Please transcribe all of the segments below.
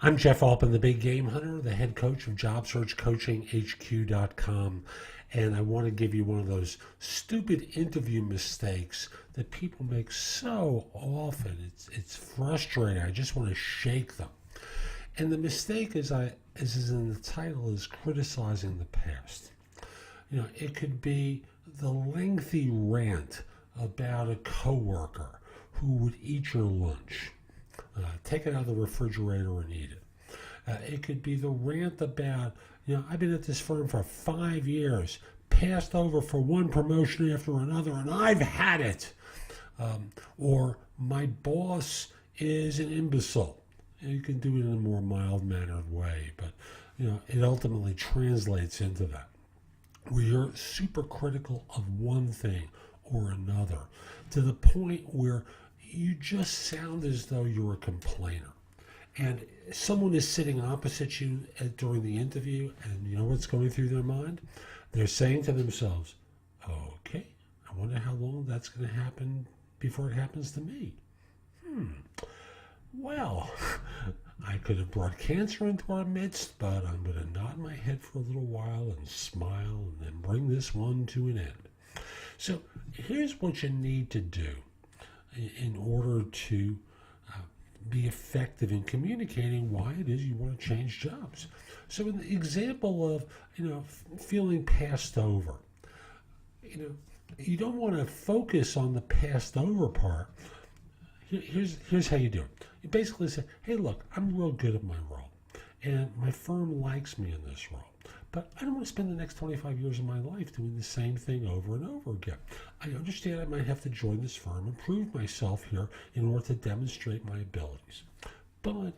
I'm Jeff Altman, the Big Game Hunter, the head coach of JobSearchCoachingHQ.com, and I want to give you one of those stupid interview mistakes that people make so often. It's frustrating. I just want to shake them. And the mistake as is in the title, is criticizing the past. You know, it could be the lengthy rant about a coworker who would eat your lunch. Take it out of the refrigerator and eat it. It could be the rant about, I've been at this firm for 5 years, passed over for one promotion after another, and I've had it. Or my boss is an imbecile. You can do it in a more mild-mannered way, but it ultimately translates into that, where you're super critical of one thing or another, to the point where you just sound as though you're a complainer. And someone is sitting opposite you during the interview, and you know what's going through their mind? They're saying to themselves, okay, I wonder how long that's going to happen before it happens to me. Well, I could have brought cancer into our midst, but I'm going to nod my head for a little while and smile and then bring this one to an end. So here's what you need to do in order to be effective in communicating why it is you want to change jobs. So in the example of, feeling passed over, you don't want to focus on the passed over part. Here's how you do it. You basically say, hey, look, I'm real good at my role, and my firm likes me in this role. But I don't want to spend the next 25 years of my life doing the same thing over and over again. I understand I might have to join this firm and prove myself here in order to demonstrate my abilities. But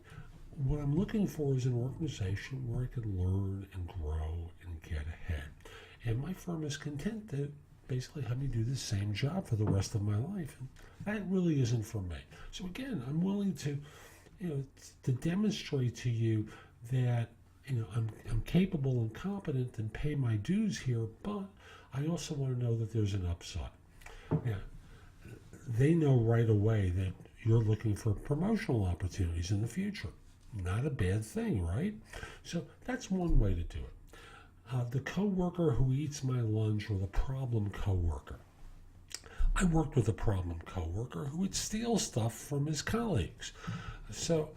what I'm looking for is an organization where I can learn and grow and get ahead. And my firm is content to basically have me do the same job for the rest of my life. And that really isn't for me. So again, I'm willing to, to demonstrate to you that I'm capable and competent and pay my dues here, but I also want to know that there's an upside. Now, they know right away that you're looking for promotional opportunities in the future. Not a bad thing, right? So that's one way to do it. The coworker who eats my lunch, or the problem coworker. I worked with a problem coworker who would steal stuff from his colleagues. So,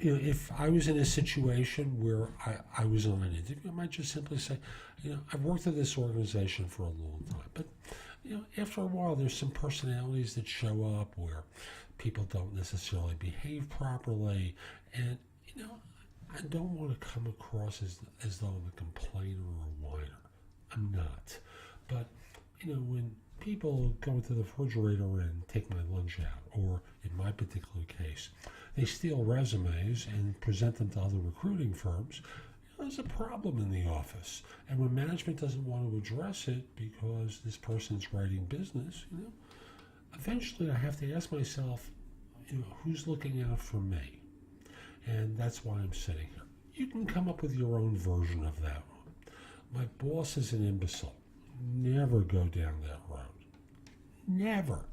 if I was in a situation where I was on an interview, I might just simply say, I've worked at this organization for a long time, but, after a while, there's some personalities that show up where people don't necessarily behave properly, and, I don't want to come across as though I'm a complainer or a whiner. I'm not. But, when people go into the refrigerator and take my lunch out, or in my particular case, they steal resumes and present them to other recruiting firms, there's a problem in the office. And when management doesn't want to address it because this person's writing business, eventually I have to ask myself, who's looking out for me? And that's why I'm sitting here. You can come up with your own version of that one. My boss is an imbecile. Never go down that road. Never,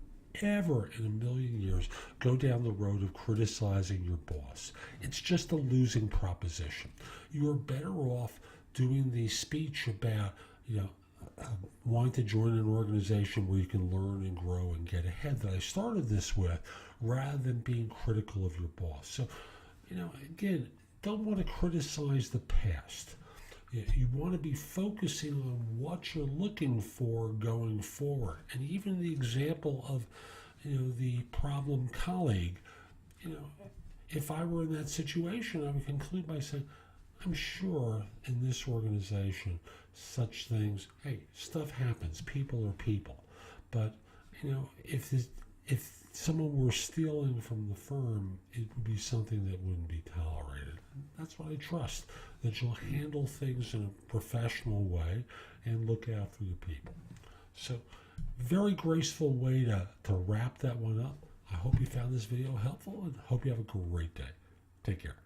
ever in a million years go down the road of criticizing your boss. It's just a losing proposition. You're better off doing the speech about, wanting to join an organization where you can learn and grow and get ahead that I started this with, rather than being critical of your boss. So, again, don't want to criticize the past. You want to be focusing on what you're looking for going forward. And even the example of, the problem colleague, if I were in that situation, I would conclude by saying, I'm sure in this organization, such things, hey, stuff happens. People are people. But, if someone were stealing from the firm, it would be something that wouldn't be tolerated. That's what I trust, that you'll handle things in a professional way and look out for your people. So, very graceful way to wrap that one up. I hope you found this video helpful, and hope you have a great day. Take care.